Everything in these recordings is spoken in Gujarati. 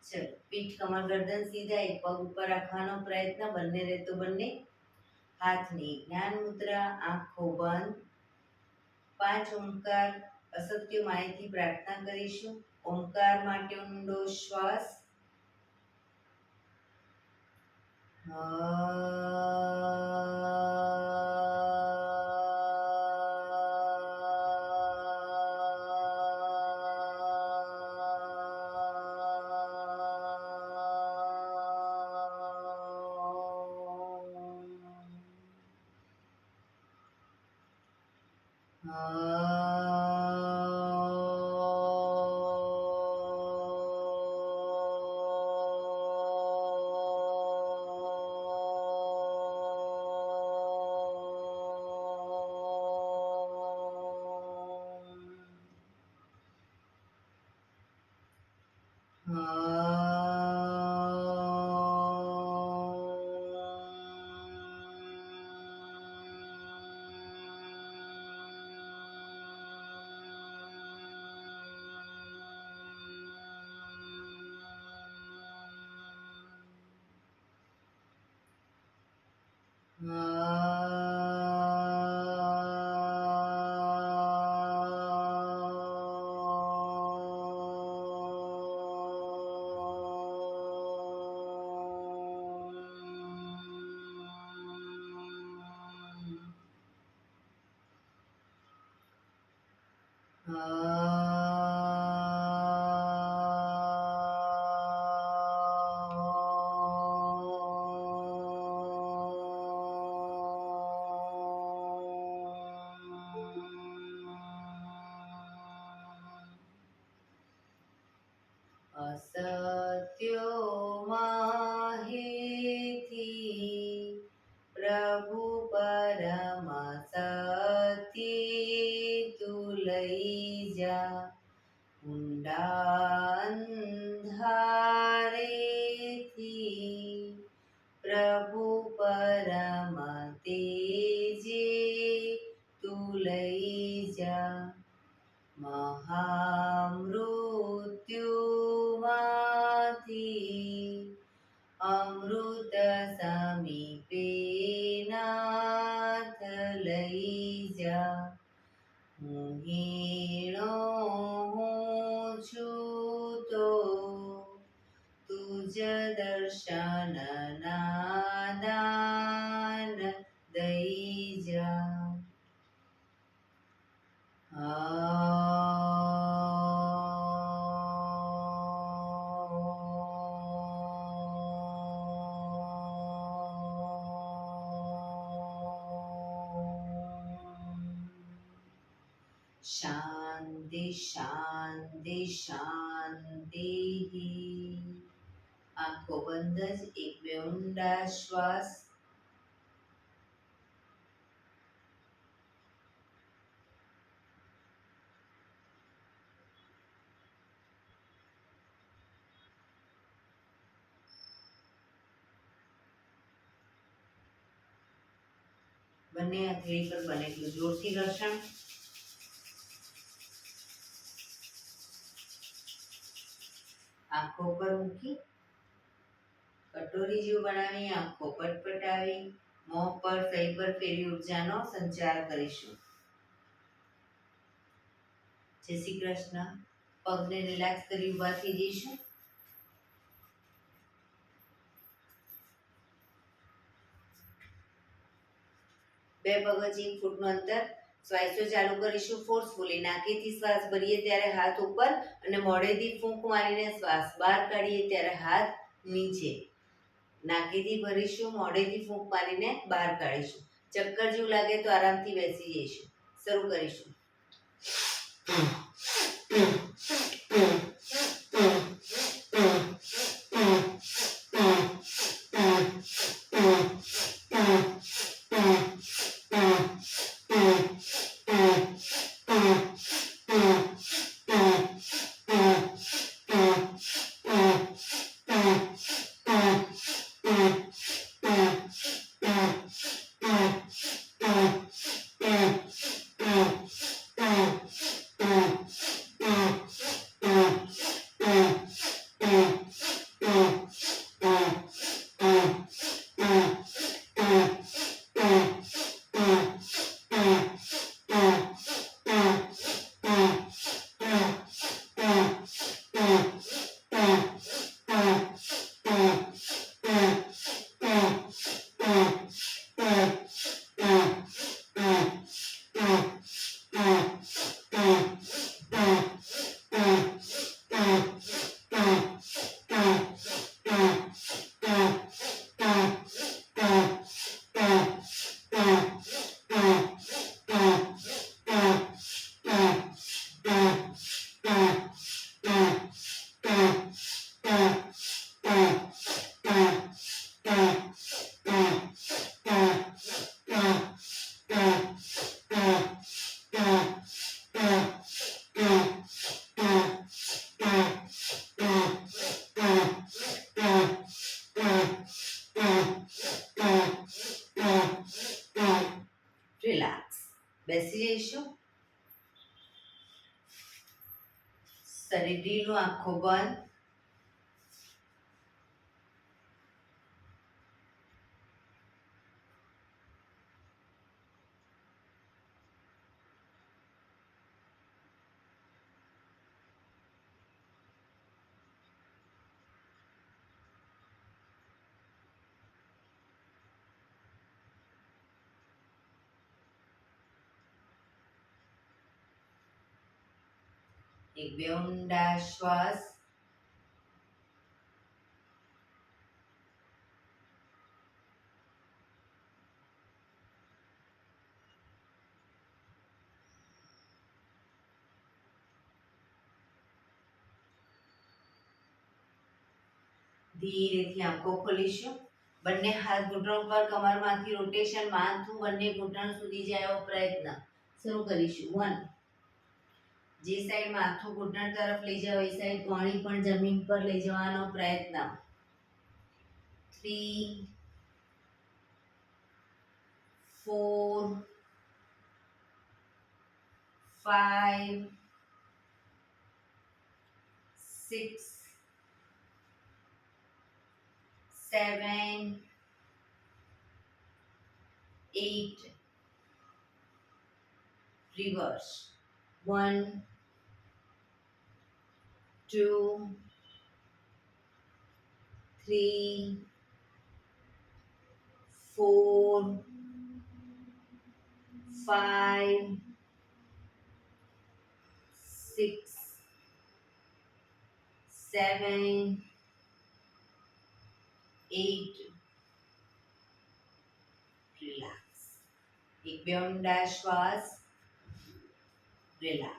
चलो पीठ कमर गर्दन सीधा, एक पग ऊपर रखવાનો પ્રયત્ન, બંને રહેતો બંને હાથની જ્ઞાન મુદ્રા, આંખો બંધ। 5 ઓમકાર અસત્ય માયથી પ્રાર્થના કરીશું। ઓમકાર માટે ઊંડો શ્વાસ, असत्यो माहेથી પ્રભુ પરમ સત્ય તું લઈ જા। ઊંડા અંધારેથી પ્રભુ પરમ તેજે તું લઈ જા। મહામૃત્યુમાંથી અમૃત સમીપે નાથ લઈ જા। હું હીણો હું છું તો તુજ દર્શન ના દાન દઈ જા। શાંતિ શાંતિ શાંતિ। આંખો બંધ જ એક બે ઊંડા શ્વાસ, બંને હથેળી પર બને એટલું જોરથી ઘર્ષણ। આંખો પર મૂકી કટોરી જેવું બનાવી આંખો પટપટાવી મોં પર સહી પર ફેરવી ઉર્જાનો સંચાર કરીશું। જય શ્રી કૃષ્ણ। પગને રિલેક્સ કરી ઊભા થઈ જઈશું। બે પગથી 1 ફૂટનું અંતર શ્વાસો ચાલુ કરીશું। ફોર્સફુલી નાકેથી શ્વાસ ભરીએ ત્યારે હાથ ઉપર અને મોઢેથી ફૂંક મારીને શ્વાસ બહાર કાઢીએ ત્યારે હાથ નીચે। નાકેથી ભરીશું, મોઢેથી ફૂંક મારીને બહાર કાઢીશું। ચક્કર જેવું લાગે તો આરામથી બેસી જઈશું। શરૂ કરીશું। રિલેક્સ. બેસી જઈશું. શરીરનું આંખો બંધ. એક બે ઊંડા શ્વાસ. ધીરેથી આંખો ખોલીશું. બંને હાથ ઘૂંટણ પર, કમરમાંથી રોટેશન, માથું બંને ઘૂંટણ સુધી જાય એવો પ્રયત્ન. શરૂ કરીશું. 1. જે સાઈડ માથું ઘૂંટણ તરફ લઈ જાવ એ સાઈડ કોણી પણ જમીન પર લઈ જવાનો પ્રયત્ન. 3 4 5 6 7 8 reverse. 1 2 3 4 5 6 7 8 રિલેક્સ. એક બે ઊંડા શ્વાસ. રિલેક્સ.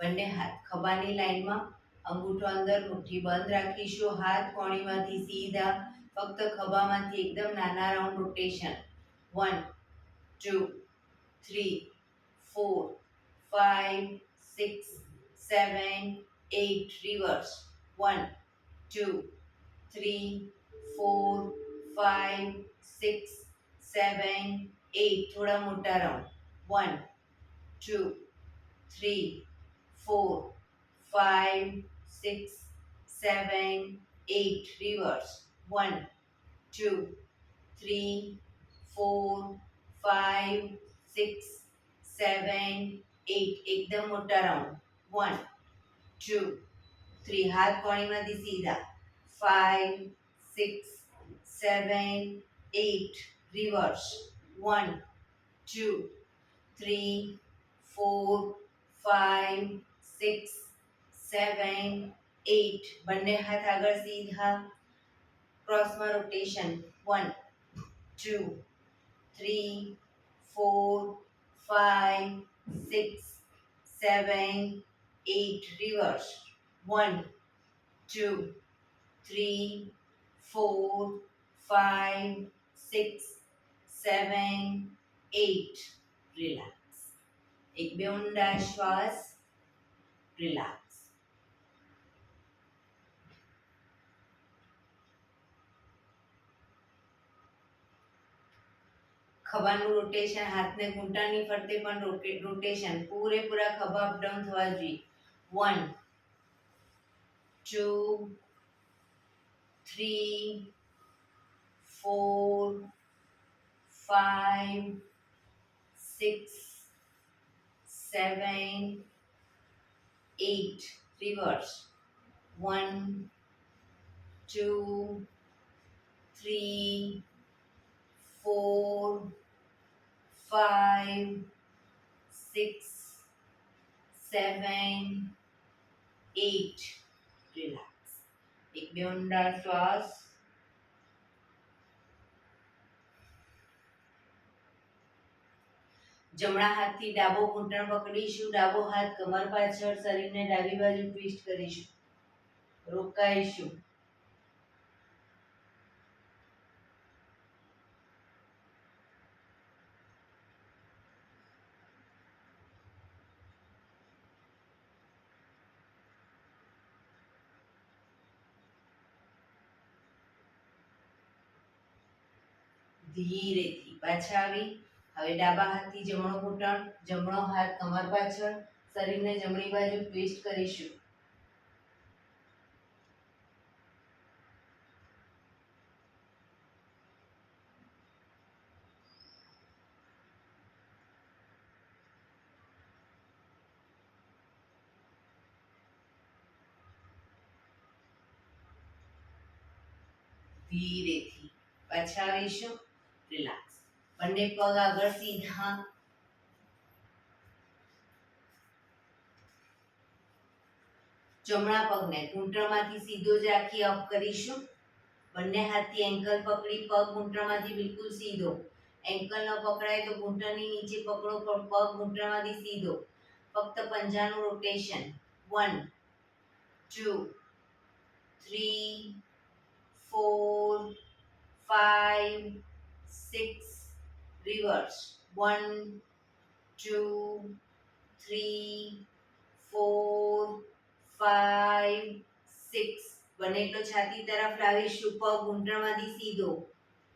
બંને હાથ ખભાની લાઈનમાં, અંગૂઠો અંદર, મુઠ્ઠી બંધ રાખીશું. હાથ કોણીમાંથી સીધા, ફક્ત ખભામાંથી એકદમ નાના રાઉન્ડ રોટેશન. 1 2 3 4 5 6 7 8 રિવર્સ. 1 2 3 4 5 6 7 8 થોડા મોટા રાઉન્ડ. 1 2 3 4 5 6 7 8 reverse. 1 2 3 4 5 6 7 8 એકદમ મોટા રાઉન્ડ. 1 2 3 હાથ કોણીમાંથી સીધા. 5 6 7 8 reverse. 1 2 3 4 5 6 7 8 બંને હાથ આગળ સીધા, ક્રોસમાં રોટેશન. 1 2 3 4 5 6 7 8 reverse. 1 2 3 4 5 6 7 8 રિલેક્સ. એક બે ઊંડા શ્વાસ. રિલેક્સ. ખભાનું રોટેશન, હાથને ઘૂંટણની ફરતે પણ રોટેશન, પૂરેપૂરા ખભા અપડાઉન થવા જોઈએ. 1 2 3 4 5 6 7 8 reverse. 1 2 3 4 5 6 7 8 રિલેક્સ. એક બે ઊંડા શ્વાસ. જમણા હાથથી ડાબો ઘૂંટણ પકડીશું. ડાબો હાથ કમર પાછળ, શરીરને ડાબી બાજુ ટ્વિસ્ટ કરીશું. રોકાઈશું. ધીરેથી પાછા આવી. હવે ડાબા હાથથી જમણો ઘૂંટણ, જમણો હાથ કમર પાછળ, શરીરને જમણી બાજુ ટ્વિસ્ટ કરીશું. ધીરેથી પાછા આવીશું. રિલેક્સ. બંને પગ આગળ સીધા. જમણા પગને ઘૂંટણમાંથી સીધો જ રાખી અપ કરીશું. બંને હાથથી એન્કલ પકડી પગ ઘૂંટણમાંથી બિલકુલ સીધો. એન્કલ ન પકડાય તો ઘૂંટણની નીચે પકડો, પણ પગ ઘૂંટણમાંથી સીધો. ફક્ત પંજાનું રોટેશન. 1 2 3 4 5 6 રિવર્સ. 1 2 3 4 5 6. બને એટલો છાતી તરફ લાવીશું. પગ ઘૂંટણમાંથી સીધો.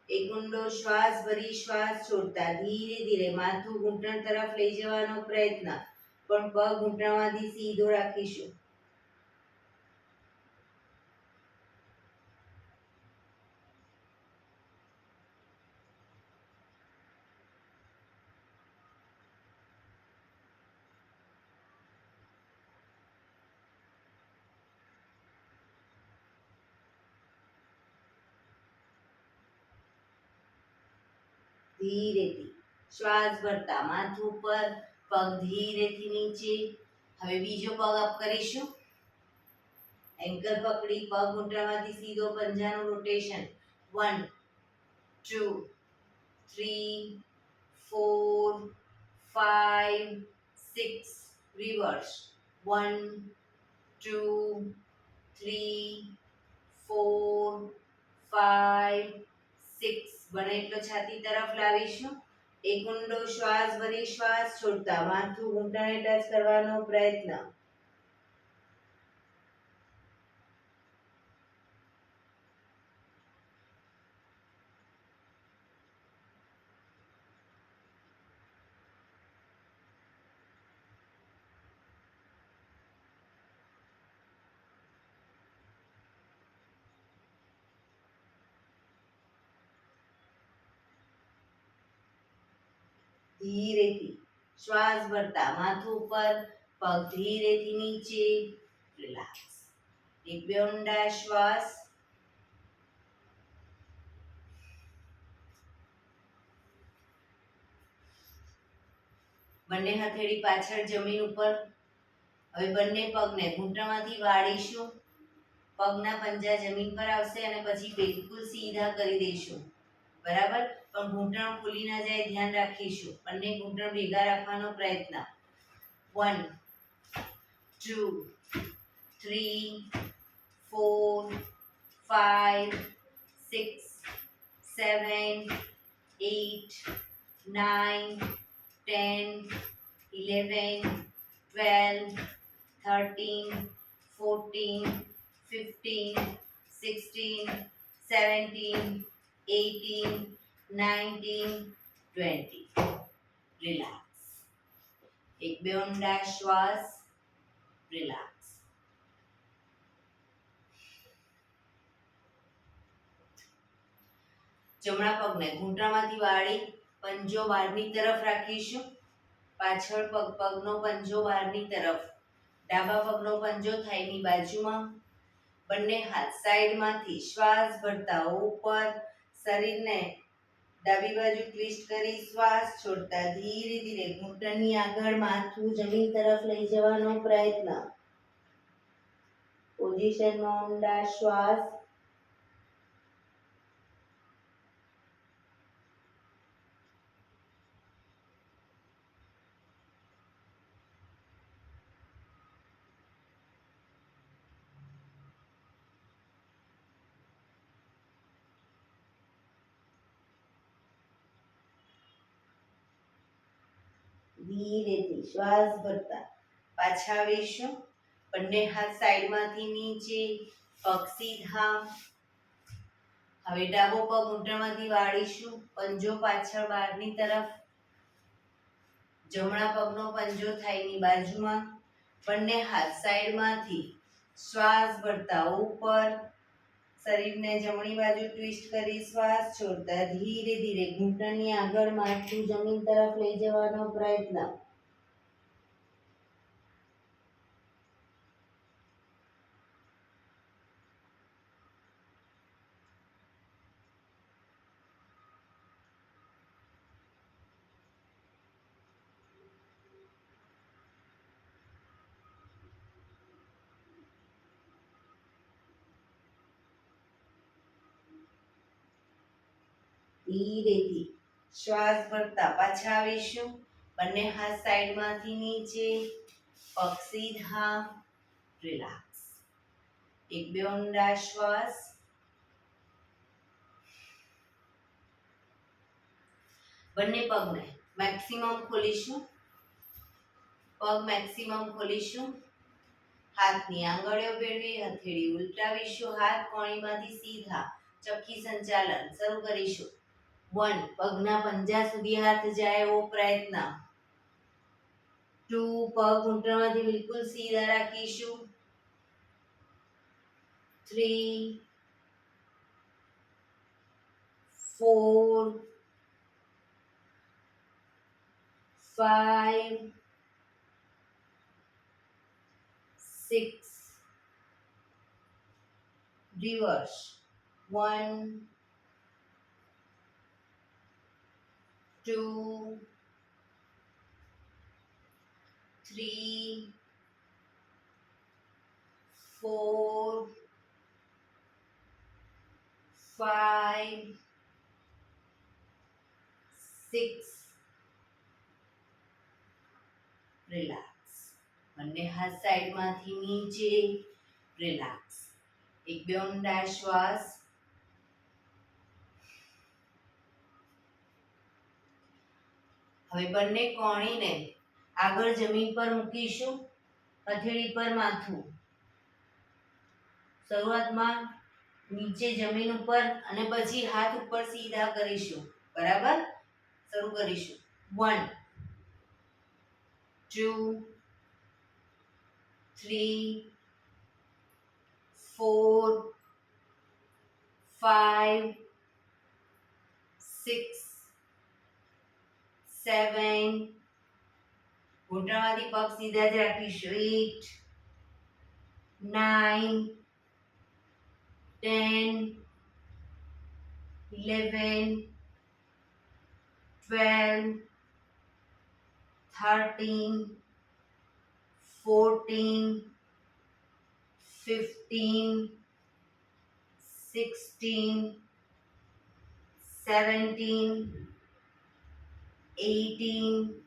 એક ઊંડો શ્વાસ ભરી શ્વાસ છોડતા ધીરે ધીરે માથું ઘૂંટણ તરફ લઈ જવાનો પ્રયત્ન, પણ પગ ઘૂંટણમાંથી સીધો રાખીશું. ધીરેથી શ્વાસ ભરતા માથું ઉપર, પગ ધીરેથી નીચે. હવે બીજો પગ અપ કરીશું. એન્કલ પકડી પગ ઘૂંટણમાંથી સીધો, પંજાનું રોટેશન. 1 2 3 4 5 6 રિવર્સ. 1 2 3 4 5 6. બને એટલો છાતી તરફ લાવીશું. એક ઊંડો શ્વાસ ભરી શ્વાસ છોડતા માથું ઘૂંટણે ટચ કરવાનો પ્રયત્ન. ધીરેથી શ્વાસ ભરતા માથું ઉપર, પગ ધીરેથી નીચે. રિલેક્સ. એક બે ઊંડા શ્વાસ. બંને હથેળી પાછળ જમીન ઉપર. હવે બંને પગને ઘૂંટણમાંથી વાળીશું. પગના પંજા જમીન પર આવશે અને પછી બિલકુલ સીધા કરી દઈશું. બરાબર, પણ ઘૂંટણ ખુલી ના જાય ધ્યાન રાખીશું. બંને ઘૂંટણ ભેગા રાખવાનો પ્રયત્ન. 1 2 3 4 5 6 7 8 9 10 11 12 13 14 15 16 17 18 19 20. રિલેક્સ. એક બે ઊંડા શ્વાસ. રિલેક્સ. જમણા પગને ઘૂંટણમાંથી વાળી પંજો બહારની તરફ રાખીશું. પાછળ પગનો પંજો બહારની તરફ. ડાબા પગનો પંજો થાઈની બાજુમાં. બંને હાથ સાઈડમાંથી શ્વાસ ભરતા ઉપર, શરીરને ડાબી બાજુ ટ્વિસ્ટ કરી શ્વાસ છોડતા ધીરે ધીરે ઘૂંટણની આગળ માથું જમીન તરફ લઈ જવાનો પ્રયત્ન. પોઝિશનમાં ઊંડા શ્વાસ. ધીરેથી શ્વાસ ભરતા પાછા આવીશું. બંને હાથ સાઈડમાંથી નીચે, પગ સીધા. હવે ડાબો પગ ઘૂંટણમાંથી વાળીશું, પંજો પાછળ બહારની તરફ, જમણા પગનો પંજો થાઈની બાજુમાં, બંને હાથ સાઈડમાંથી શ્વાસ ભરતા ઉપર, શરીરને જમણી બાજુ ટ્વિસ્ટ કરી શ્વાસ છોડતા ધીરે ધીરે ઘૂંટણની આગળ માથું જમીન તરફ લઈ જવાનો પ્રયત્ન. ધીરેથી શ્વાસ ભરતા પાછા આવીશું, બંને હાથ સાઈડમાંથી નીચે, પગ સીધા, રિલેક્સ. એક બે ઊંડા શ્વાસ. બંને પગને મેક્સિમમ ખોલીશું, પગ મેક્સિમમ ખોલીશું, હાથની આંગળીઓ ભેળવી હથેળી ઉલટાવીશું, હાથ કોણીમાંથી સીધા, ચક્કી સંચાલન શરૂ કરીશું. 1 પગના પંજા સુધી હાથ જાય એવો પ્રયત્ન. 2 પગ ઘૂંટણમાંથી બિલકુલ સીધા રાખીશું. 3 4 5 6 રિવર્સ. 1 2 3 4 5 6 રિલેક્સ. બંને હાથ સાઈડમાંથી નીચે, રિલેક્સ. એક બે ઊંડા શ્વાસ. હવે બંને કોણીને આગળ જમીન પર મૂકીશું, હથેળી પર માથું. શરૂઆતમાં નીચે જમીન ઉપર અને પછી હાથ ઉપર સીધા કરીશું. બરાબર? શરૂ કરીશું. 1 2 3 4 5 6 7 ઘૂંટણમાંથી પગ સીધા જ રાખીશું. 8 9 10 11 12 13 14 15 16 17 18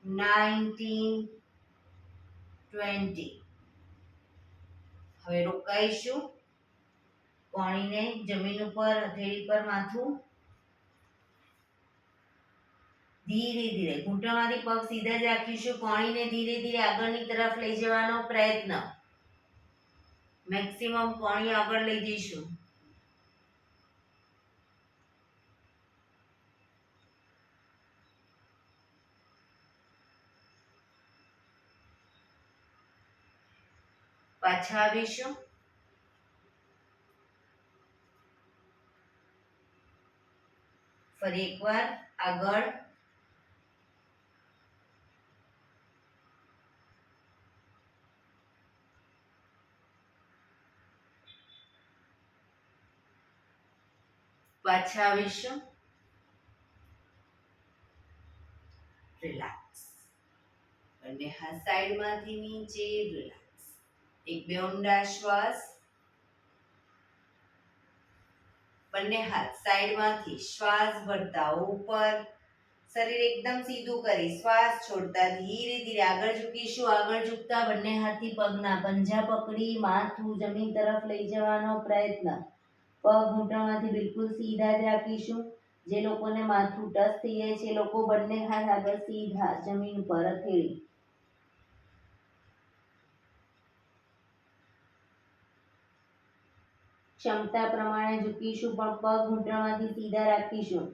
19 20. હવે રોકાઈશું, કોણીને જમીન ઉપર, હથેળી પર માથું. ધીરે ધીરે ઘૂંટણમાંથી પગ સીધા જ રાખીશું, કોણીને ધીરે ધીરે આગળની તરફ લઈ જવાનો પ્રયત્ન. મેક્સિમમ કોણી આગળ લઈ જઈશું. પાછા આવીશું. ફરી એકવાર આગળ. પાછા આવીશું. રિલેક્સ. બંને હાથ સાઈડમાંથી નીચે, રિલેક્સ. એક બે ઊંડા શ્વાસ. બંને હાથ સાઈડમાંથી શ્વાસ ભરતા ઉપર, શરીર એકદમ સીધું કરી શ્વાસ છોડતા ધીરે ધીરે આગળ ઝૂકીશું. આગળ ઝૂકતા બંને હાથથી પગના પંજા પકડી માથું જમીન તરફ લઈ જવાનો પ્રયત્ન. પગ ઘૂંટણમાંથી બિલકુલ સીધા જ રાખીશું. જે લોકોને માથું ટચ થઈ જાય છે એ લોકો બંને હાથ આગળ સીધા જમીન પર, હથેળી. ક્ષમતા પ્રમાણે ઝૂકીશું પણ પગ ઘૂંટણમાંથી સીધા રાખીશું.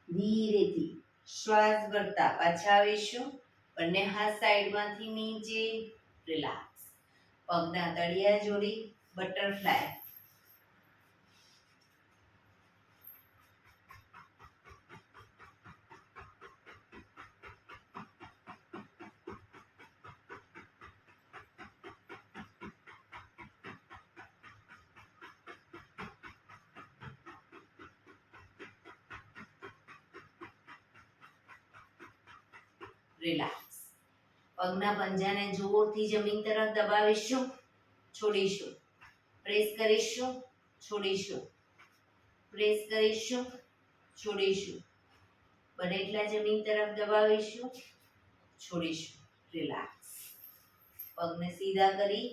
ધીરેથી શ્વાસ ભરતા પાછા આવીશું. બંને હાથ સાઈડમાંથી નીચે. રિલેક્સ. પગના તળિયા જોડી બટરફ્લાય. રિલેક્સ. પગના પંજાને જોરથી જમીન તરફ દબાવીશું. છોડીશું. પ્રેસ કરીશું. છોડીશું. પ્રેસ કરીશું. છોડીશું. બને એટલા જમીન તરફ દબાવીશું. છોડીશું. રિલેક્સ. પગને સીધા કરી,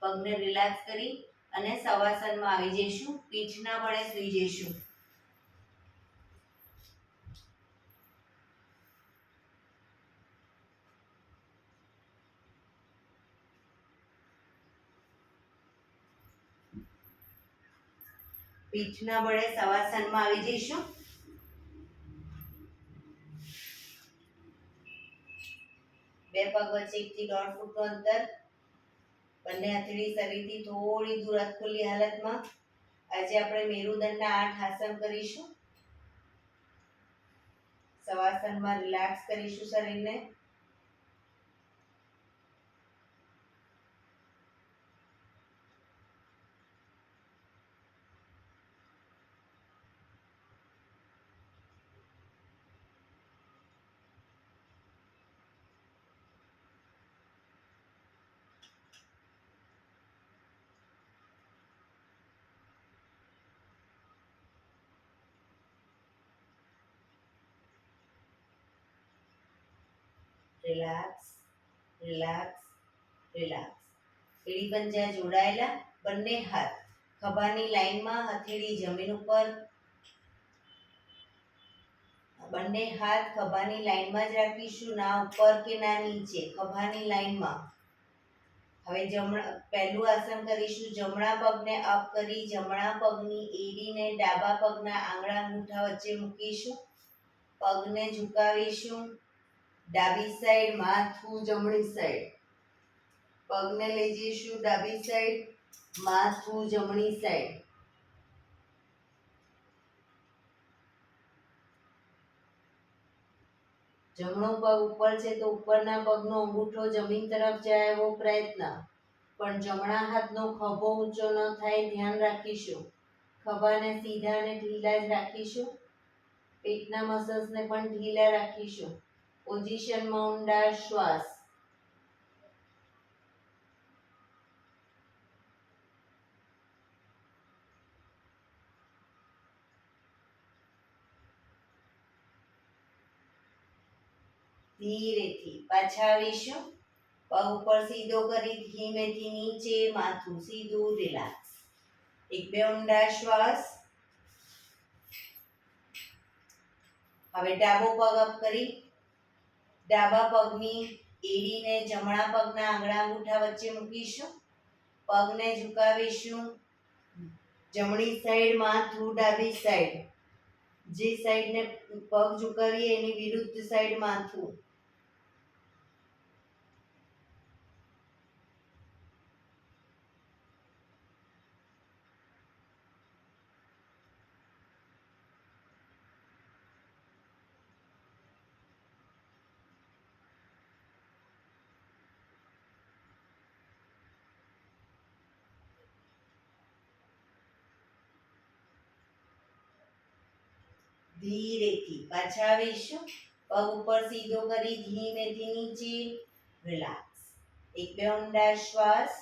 પગને રિલેક્સ કરી અને શવાસનમાં આવી જઈશું. પીઠના બળે સૂઈ જઈશું. પીઠના બળે શવાસનમાં આવી જઈશું. બે પગ વચ્ચે 1 થી 1.5 ફૂટનું અંતર. બંને હથેળી શરીરથી થોડી દૂર હાથ ખુલ્લી હાલતમાં. આજે આપણે મેરુદંડના 8 આસન કરીશું. શવાસનમાં રિલેક્સ કરીશું શરીરને. રિલેક્સ. રિલેક્સ. રિલેક્સ. એડી પંજા જોડાયેલા. બંને હાથ ખભાની લાઈનમાં, હથેળી જમીન ઉપર. બંને હાથ ખભાની લાઈનમાં જ રાખીશું, ના ઉપર કે ના નીચે, ખભાની લાઈનમાં. હવે પહેલું આસન કરીશું. જમણા પગને અપ કરી જમણા પગની એડીને ડાબા પગના આંગળા અંગૂઠા વચ્ચે મૂકીશું. પગને ઝુકાવીશું. ડાબી સાઈડ, માથું જમણી સાઈડ. પગને લઈ જઈશું ડાબી સાઈડ, માથું જમણી સાઈડ. જમણો પગ ઉપર છે તો ઉપરના પગનો અંગૂઠો જમીન તરફ જાય એવો પ્રયત્ન. પણ જમણા હાથનો ખભો ઊંચો ન થાય ધ્યાન રાખીશું. ખભાને સીધા અને ઢીલા જ રાખીશું. પેટના મસલ્સને પણ ઢીલા રાખીશું. પોઝિશનમાં ઊંડા શ્વાસ. ધીરેથી પાછા આવીશું. પગ ઉપર સીધો કરી ધીમેથી નીચે, માથું સીધું. રિલેક્સ. 1-2 ઊંડા શ્વાસ. હવે ડાબો પગ અપ કરી ડાબા પગની એડીને જમણા પગના આંગળા અંગૂઠા વચ્ચે મૂકીશું. પગને ઝુકાવીશું. જમણી સાઈડ, માથું ડાબી સાઈડ. જે સાઈડને પગ ઝુકાવીએ એની વિરુદ્ધ સાઈડ માથું. ધીરેથી પાછા આવીશું. પગ ઉપર સીધો કરી ધીમેથી નીચે. રિલેક્સ. 1-2 ઊંડા શ્વાસ.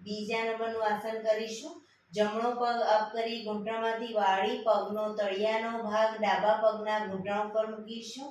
બીજા નંબરનું આસન કરીશું. જમણો પગ અપ કરી ઘૂંટણમાંથી વાળી પગનો તળિયાનો ભાગ ડાબા પગના ઘૂંટણ ઉપર મૂકીશું.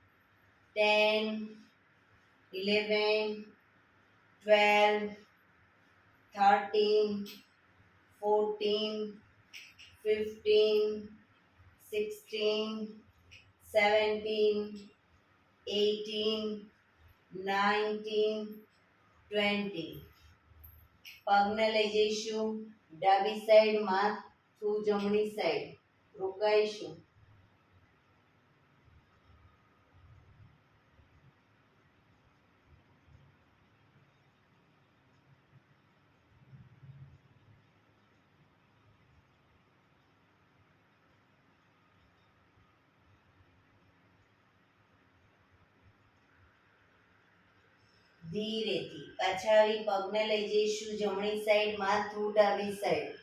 10, 11, 12, 13, 14, 15, 16, 17, 18, 19, 20. પગને લઈ જઈશું ડાબી સાઈડ, માથું જમણી સાઈડ, રોકાઈશું. ધીરેથી પાછા આવી પગને લઈ જઈશું જમણી સાઈડ, માથું ડાબી સાઈડ.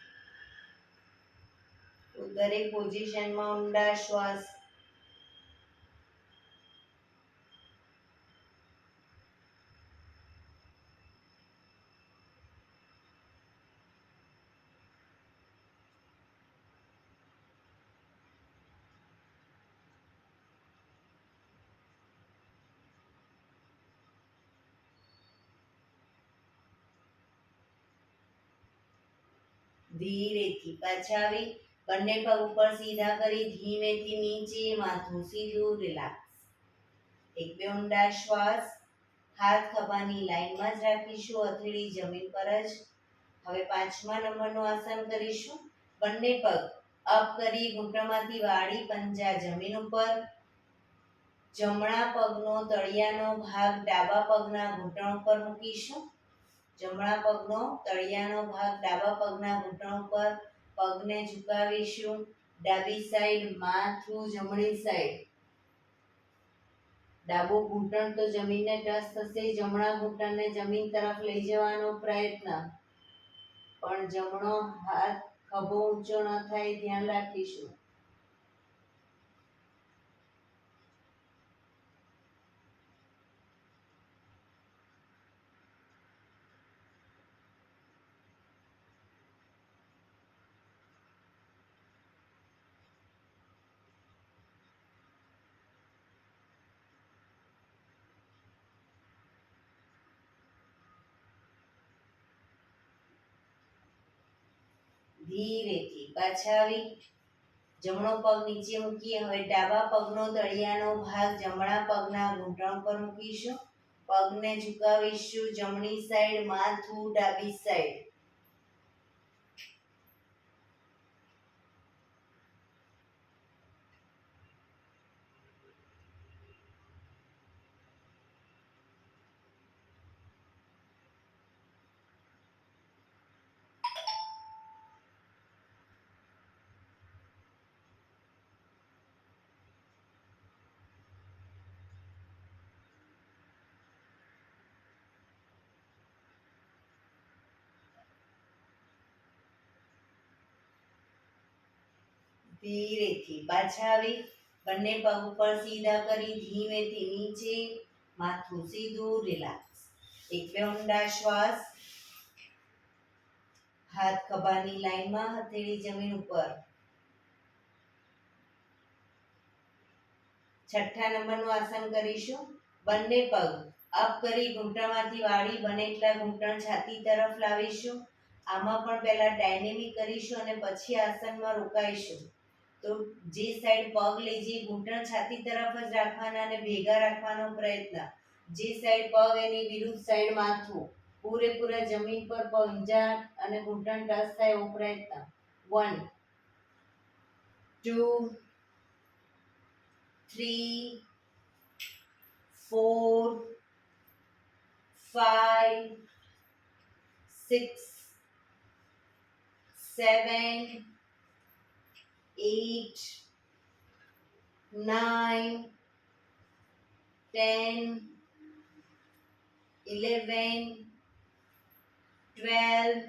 દરેક પોઝિશનમાં ઊંડા શ્વાસ. ધીરેથી પાછા આવી બંને પગ ઉપર સીધા કરી ધીમેથી નીચે, માથું સીધું, રિલેક્સ. એક બે ઊંડા શ્વાસ. હાથ ખભાની લાઈનમાં જ રાખીશું, હથેળી જમીન પર જ. હવે 5મા નંબરનું આસન કરીશું. બંને પગ અપ કરી ઘૂંટણમાંથી વાળી પંજા જમીન ઉપર. જમણા પગનો તળિયાનો ભાગ ડાબા પગના ઘૂંટણ ઉપર મૂકીશું. જમણા પગનો તળિયાનો ભાગ ડાબા પગના ઘૂંટણ ઉપર. પગને ઝુકાવીશું. ડાબી સાઈડ, માથું જમણી સાઈડ. ડાબો ઘૂંટણ તો જમીનને ટચ થશે, જમણા ઘૂંટણને જમીન તરફ લઈ જવાનો પ્રયત્ન. પણ જમણો હાથ ખભો ઊંચો ન થાય, ધ્યાન રાખીશું. ધીરેથી પાછા આવી જમણો પગ નીચે મૂકી હવે ડાબા પગનો તળિયાનો ભાગ જમણા પગના ઘૂંટણ પર મૂકીશું. પગને ઝુકાવીશું જમણી સાઈડ, માથું ડાબી સાઈડ. ધીરેથી પાછા આવી બંને પગ ઉપર સીધા કરી ધીમેથી નીચે, માથું સીધું, રિલેક્સ. એક બે ઊંડા શ્વાસ. હાથ ખભાની લાઈનમાં, હથેળી જમીન ઉપર. 6થા નંબરનું આસન કરીશું. બંને પગ અપ કરી ઘૂંટણમાંથી વાળી બને એટલા ઘૂંટણ છાતી તરફ લાવીશું. આમાં પણ પહેલા ડાયનેમિક કરીશું અને પછી આસનમાં રોકાઈશું. તો જે સાઈડ પગ લઈ જઈએ ઘૂંટણ છાતી તરફ જ રાખવાના અને ભેગા રાખવાનો પ્રયત્ન. જે સાઈડ પગ એની વિરુદ્ધ સાઈડ માથું. પૂરેપૂરા જમીન પર પંજા અને ઘૂંટણ ટચ થાય એવો પ્રયત્ન. 1, 2, 3, 4, 5, 6, 7, 8, 9, 10, 11, 12,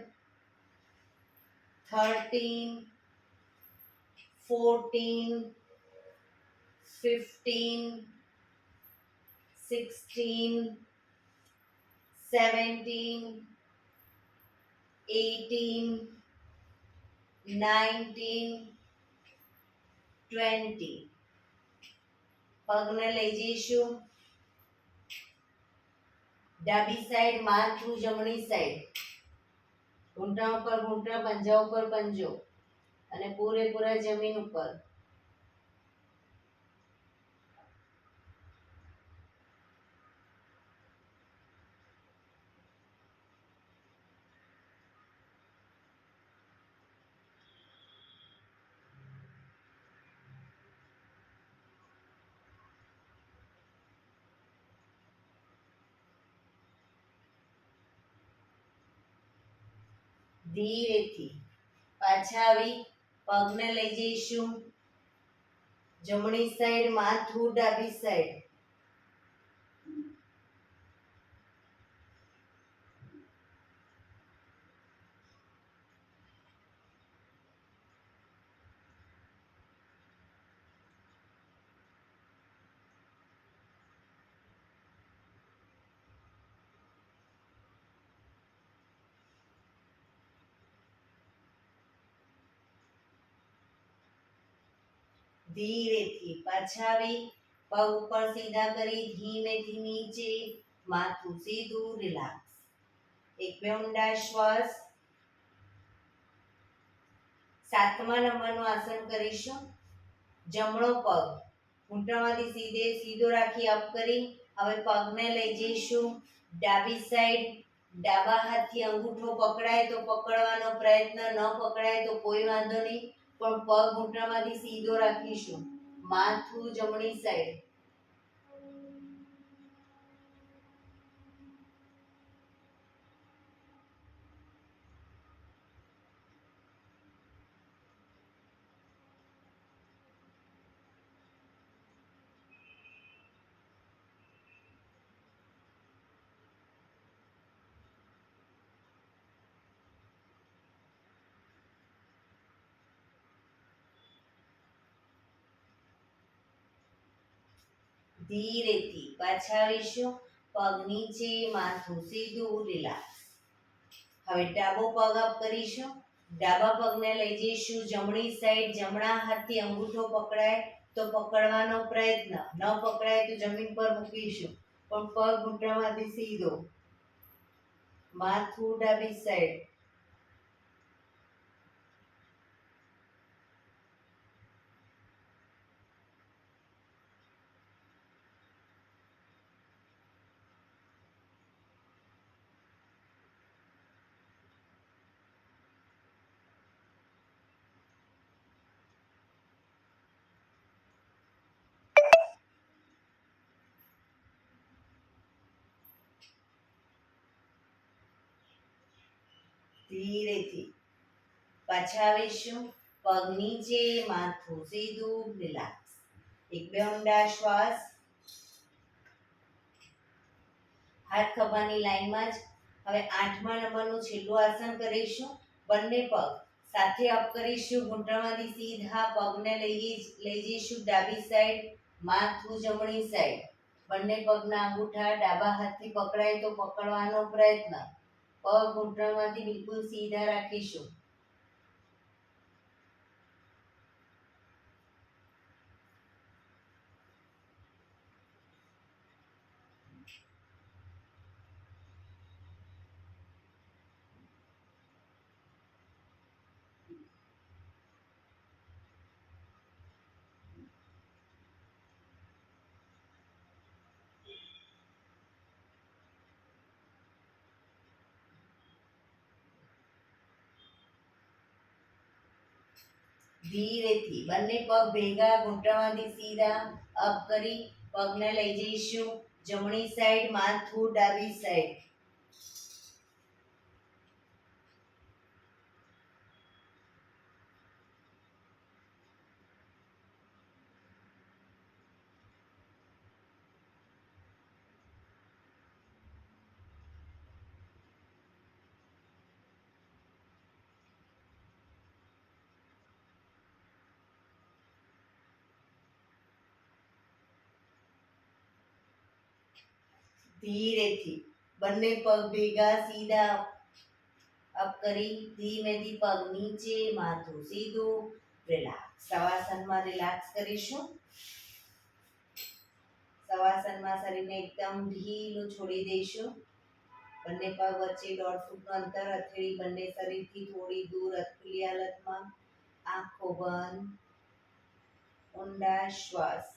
13, 14, 15, 16, 17, 18, 19, 20. પગને લઈ જઈશું ડાબી સાઈડ માથું જમણી સાઈડ, ઘૂંટણ ઉપર ઘૂંટણ, પંજા ઉપર પંજો અને પૂરેપૂરા જમીન ઉપર. ધીરેથી પાછા આવી પગને લઈ જઈશું જમણી સાઈડ માથું, ડાબી સાઈડ. ધીરેથી પાછા આવી પગ ઉપર સીધા કરી ધીમેથી નીચે, માથું સીધું, રિલેક્સ. એક બે ઊંડા શ્વાસ. 7મા નંબરનું આસન કરીશું. જમણો પગ ઘૂંટણમાંથી સીધો રાખી અપ કરી હવે પગને લઈ જઈશું ડાબી સાઈડ. ડાબા હાથથી અંગૂઠો પકડાય તો પકડવાનો પ્રયત્ન, ન પકડાય તો કોઈ વાંધો નહીં, પણ પગ ઘૂંટણમાંથી સીધો રાખીશું. માથું જમણી સાઈડ. ધીરેથી પાછા આવીશું પગ નીચે, માથું સીધું, રિલેક્સ. હવે ડાબો પગ અપ કરીશું. ડાબા પગને લઈ જઈશું જમણી સાઈડ. જમણા હાથથી અંગૂઠો પકડાય તો પકડવાનો પ્રયત્ન, ન પકડાય તો જમીન પર મૂકીશું, પણ પગ ઘૂંટણમાંથી સીધો. માથું ડાબી સાઈડ. ધીરેથી પાછા આવીશું પગ નીચે, માથું સીધું, રિલેક્સ. એક બે ઊંડા શ્વાસ. હાથ ખભાની લાઈનમાં જ. હવે 8મા નંબરનું છેલ્લું આસન કરીશું. બંને પગ સાથે અપ કરીશું, ઘૂંટણમાંથી સીધા પગને લઈ જઈશું ડાબી સાઈડ. માથું જમણી સાઈડ. બંને પગના અંગૂઠા ડાબા હાથથી પકડાય તો પકડવાનો પ્રયત્ન, પગ ઘૂંટણમાંથી બિલકુલ સીધા રાખીશું. ધીરેથી બંને પગ ભેગા ઘૂંટણમાંથી સીધા અપ કરી પગને લઈ જઈશું જમણી સાઈડ. માથું ડાબી સાઈડ. ધીરેથી બંને પગ ભેગા સીધા અપ કરી ધીમેથી પગ નીચે, માથું સીધું, રિલેક્સ. શવાસનમાં રિલેક્સ કરીશું. શવાસનમાં શરીરને એકદમ ઢીલું છોડી દઈશું. બંને પગ વચ્ચે 1.5 ફૂટનું અંતર, હથેળી બંને શરીરથી થોડી દૂર, ખુલ્લી હાલતમાં, આંખો બંધ, ઊંડા શ્વાસ.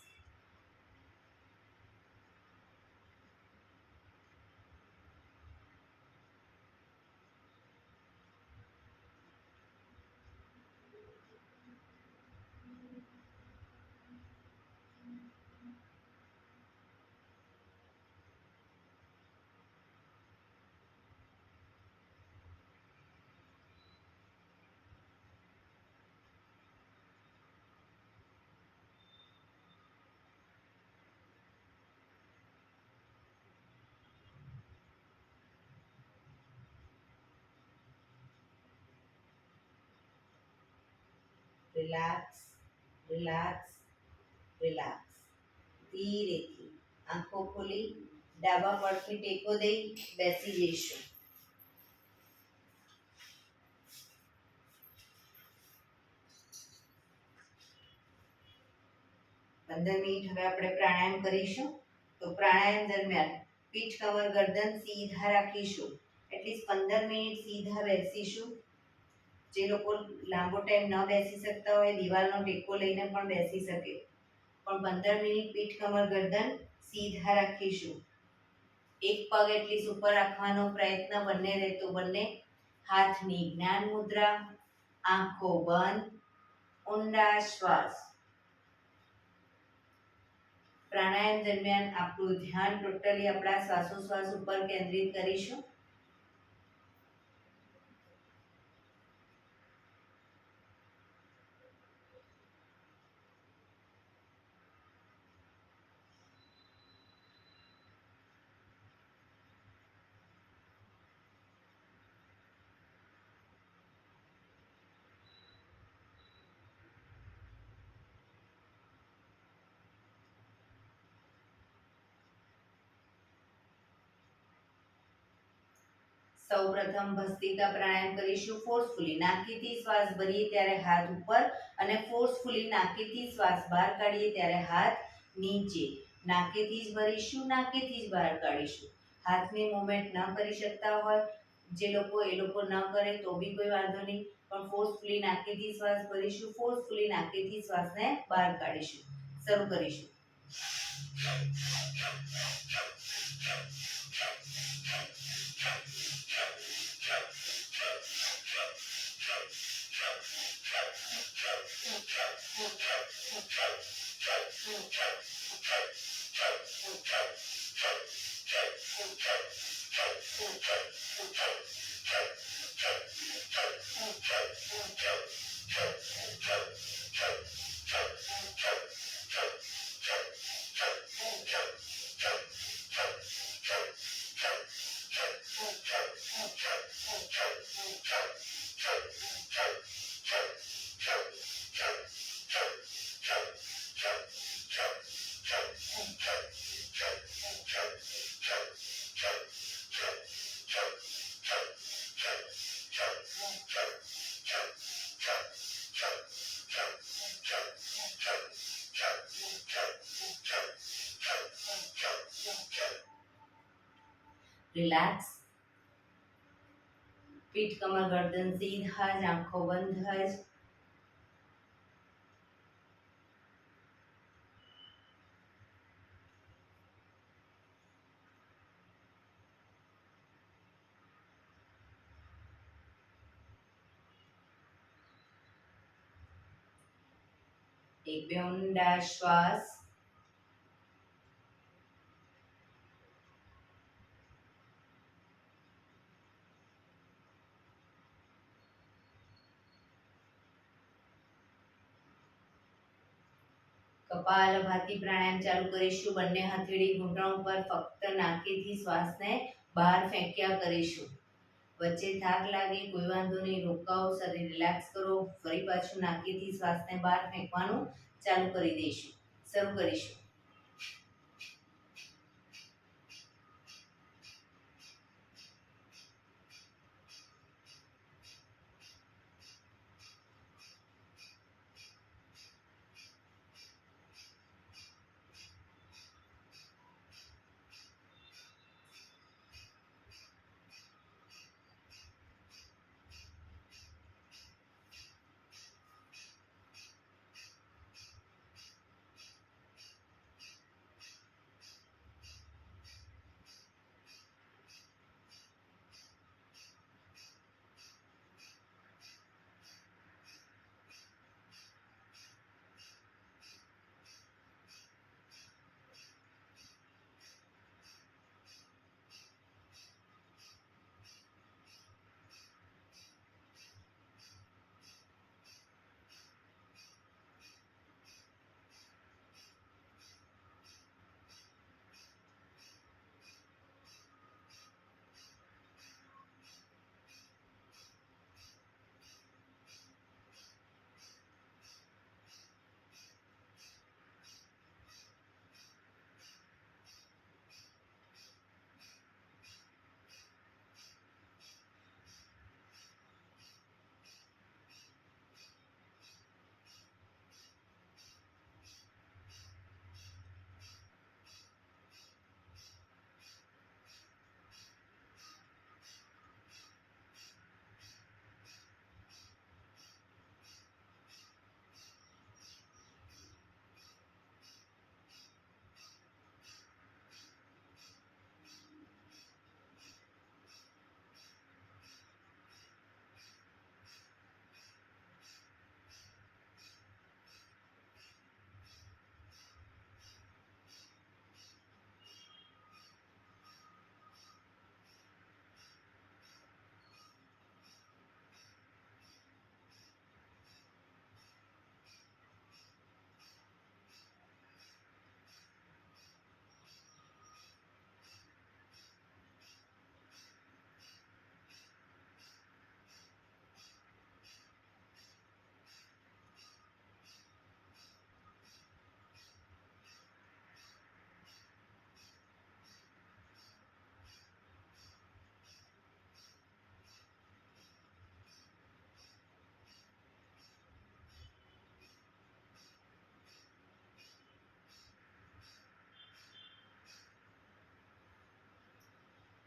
Relax, relax, relax. ધીરેથી આંખો ખોલી ડાબા પડથી ટેકો દઈ બેસી જઈશું. 15 મિનિટ હવે આપણે પ્રાણાયામ કરીશું. તો પ્રાણાયામ દરમિયાન પીઠ, કમર, ગરદન સીધા રાખીશું. એટલીસ્ટ 15 મિનિટ સીધા બેસીશું. જે લોકો લાંબો ટાઈમ ન બેસી શકતા હોય, દિવાલનો ટેકો લઈને પણ બેસી શકે, પણ 15 મિનિટ પીઠ, કમર, ગરદન સીધા રાખીશું. એક પગ એટલીસ્ટ ઉપર રાખવાનો પ્રયત્ન બંને રહેતો. બંને હાથની જ્ઞાન મુદ્રા, આંખો બંધ, ઊંડા શ્વાસ. પ્રાણાયામ દરમિયાન આપણું ધ્યાન ટોટલી આપણા શ્વાસોશ્વાસ ઉપર કેન્દ્રિત કરીશું. સૌપ્રથમ ભસ્ત્રિકા પ્રાણાયામ કરીશું. ફોર્સફુલી નાકીથી શ્વાસ ભરીએ ત્યારે હાથ ઉપર અને ફોર્સફુલી નાકીથી શ્વાસ બહાર કાઢીએ ત્યારે હાથ નીચે. નાકેથી જ ભરીશું, નાકેથી જ બહાર કાઢીશું. હાથની મૂવમેન્ટ ન કરી શકતા હોય જે લોકો, એ લોકો ન કરે તો બી કોઈ વાંધો નહીં, પણ ફોર્સફુલી નાકેથી શ્વાસ ભરીશું, ફોર્સફુલી નાકેથી શ્વાસને બહાર કાઢીશું. શરૂ કરીશું. રિલેક્સ. પીઠ, કમર, ગરદન સીધા જ, આંખો બંધ જ. એક બે ઊંડા શ્વાસ. કપાલભાતિ પ્રાણાયામ ચાલુ કરીશું. બંને હથેળી ઘૂંટણ ઉપર, ફક્ત નાકેથી શ્વાસને બહાર ફેંક્યા કરીશું. વચ્ચે થાક લાગે કોઈ વાંધો નહીં, રોકાઓ, શરીર રિલેક્સ કરો. ફરી પાછું નાકેથી શ્વાસને બહાર ફેંકવાનું ચાલુ કરી દઈશું. શરૂ કરીશું.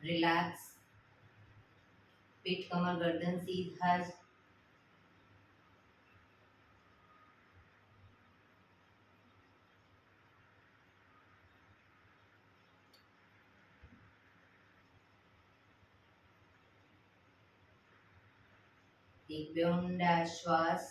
રિલેક્સ. પીઠ કમર ગરદન સીધા જ. એક બે ઊંડા શ્વાસ.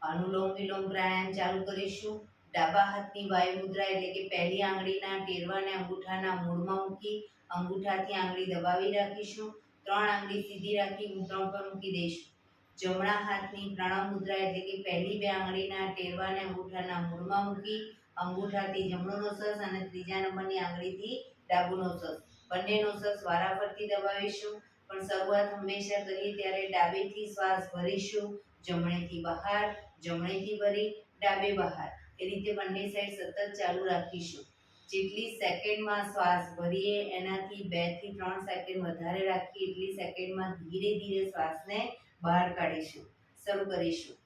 અનુલોમ વિલોમ પ્રાણાયામ ચાલુ કરીશું. ડાબા હાથની વાયુ મુદ્રા એટલે કે પહેલી આંગળીના ટેરવાને અંગૂઠાના મૂળમાં મૂકી અંગૂઠાથી આંગળી દબાવી રાખીશું. 3 આંગળી સીધી રાખી ઘૂંટણ પર મૂકી દઈશું. જમણા હાથની પ્રણવ મુદ્રા એટલે કે પહેલી 2 આંગળીના ટેરવાને અંગૂઠાના મૂળમાં મૂકી અંગૂઠાથી જમણો નોસસ અને ત્રીજા નંબરની આંગળીથી ડાબુ નોસસ બંને નોસસ વારાફરતી દબાવીશું. પણ શરૂઆત હંમેશા કરીએ ત્યારે ડાબેથી શ્વાસ ભરીશું, જમણેથી બહાર, જમણેથી ભરી, ડાબે બહાર. એ રીતે બંને સાઈડ સતત ચાલુ રાખીશું. જેટલી સેકન્ડમાં શ્વાસ ભરીએ એનાથી 2 થી 3 સેકન્ડ વધારે રાખીએ એટલી સેકન્ડમાં ધીરે ધીરે શ્વાસને બહાર કાઢીશું. શરૂ કરીશું.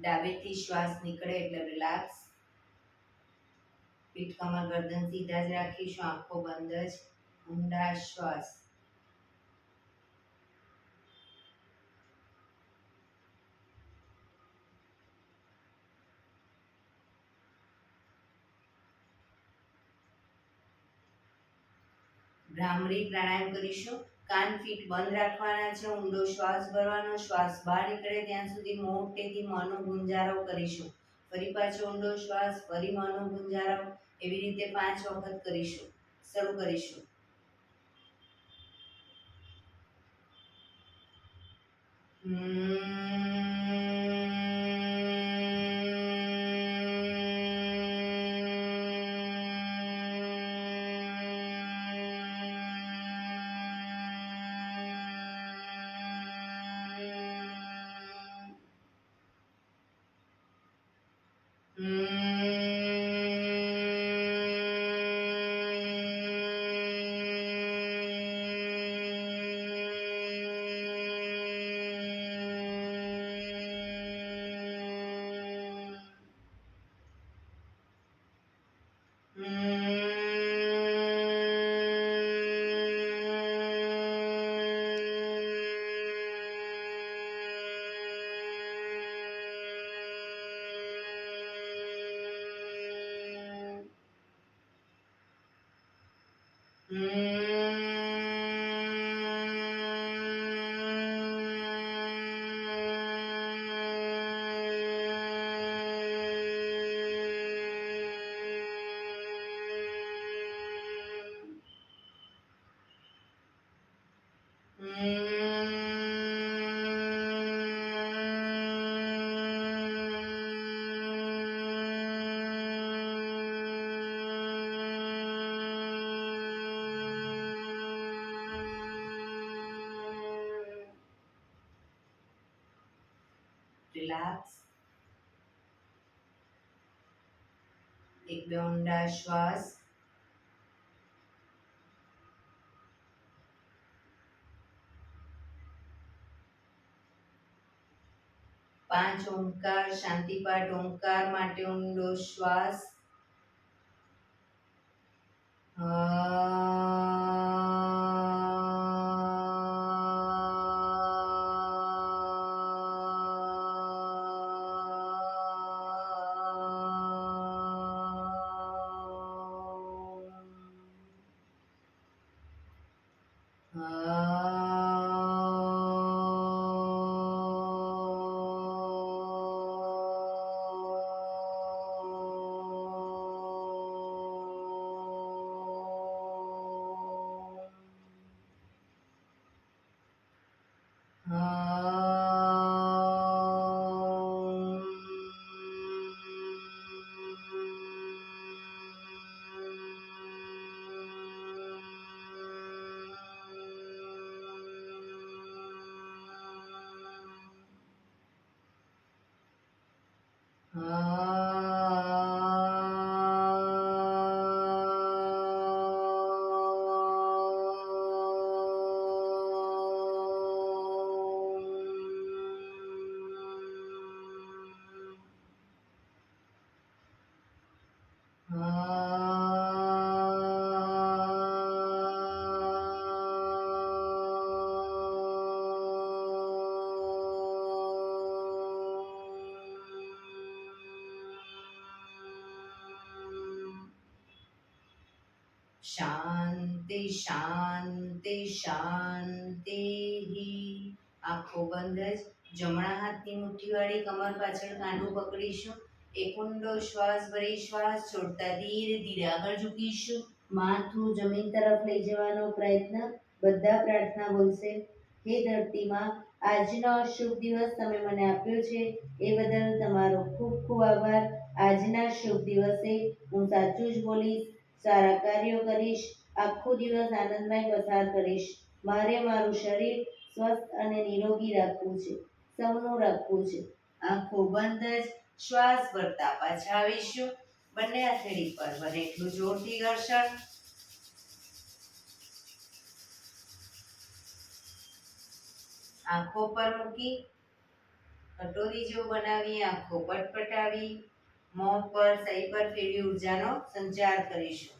ડાબેથી શ્વાસ નીકળે એટલે રિલેક્સ. પીઠ કમર ગરદન સીધા જ રાખીશું, આંખો બંધ જ. ઊંડા શ્વાસ. ભ્રામરી પ્રાણાયામ કરીશું. કાન ફીટ બંધ રાખવાના છે, ઊંડો શ્વાસ ભરવાનો, શ્વાસ બહાર નીકળે ત્યાં સુધી મોટેથી મોંનો ગુંજારો કરીશું. ફરી પાછો ઊંડો શ્વાસ, ફરી મોંનો ગુંજારો, એવી રીતે 5 વખત કરીશું. શરૂ કરીશું. રિલેક્સ. 1-2 ઊંડા શ્વાસ. 5 ઓમકાર શાંતિપાઠ. ઓમકાર માટે ઊંડો શ્વાસ. શાંતિ શાંતિ શાંતિ. આંખો બંધ જ. જમણા હાથની મુઠ્ઠીવાળી કમર પાછળ કાંડું પકડીશું. એક ઊંડો શ્વાસ ભરી શ્વાસ છોડતા ધીરે ધીરે આગળ ઝૂકીશું. માથું જમીન તરફ લઈ જવાનો પ્રયત્ન. બધા પ્રાર્થના બોલશે. હે ધરતીમાં, આજનો શુભ દિવસ તમે મને આપ્યો છે એ બદલ તમારો ખૂબ ખૂબ આભાર. આજના શુભ દિવસે હું સાચું જ બોલીશ, સારા કાર્યો કરીશ, આખો દિવસ આનંદમય પસાર કરીશ. મારે મારું શરીર સ્વસ્થ અને નિરોગી રાખવું છે, સૌનું રાખવું છે. આંખો બંધ જ શ્વાસ ભરતા પાછા આવીશું. બંને હથેળી પર બને એટલું જોરથી ઘર્ષણ. આંખો પર મૂકી કટોરી જેવું બનાવી આંખો પટપટાવી મોં પર સહી પર ફેરવી ઉર્જાનો સંચાર કરીશું.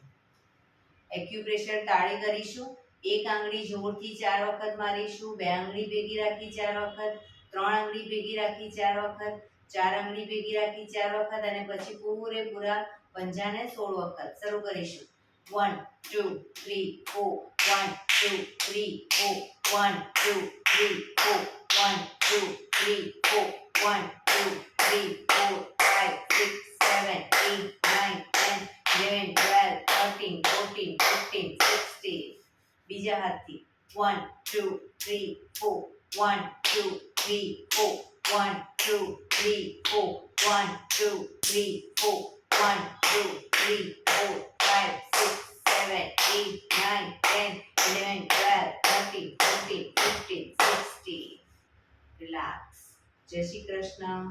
એક્યુપ્રેશર તાળી કરીશું. એક આંગળી જોરથી 4 વખત મારીશું. બે આંગળી ભેગી રાખી 4 વખત. 3 આંગળી ભેગી રાખી 4 વખત. 4 આંગળી ભેગી રાખી 4 વખત અને પછી પૂરેપૂરા પંજાને 16 વખત. શરૂ કરીશું. 1 2 3 4 1 2 3 4 1 2 3 4 1 2 3 4 1 2 3 4 5 6 7 8 9 10 11 12 13 14 15 16. બીજા હાથથી 1 2 3 4 1 2 3 4 1 2 3 4 1 2 3 4 1 2 3 4 5 6 7 8 9 10 11 12 13 14 15 16. રિલેક્સ. જય શ્રી કૃષ્ણ.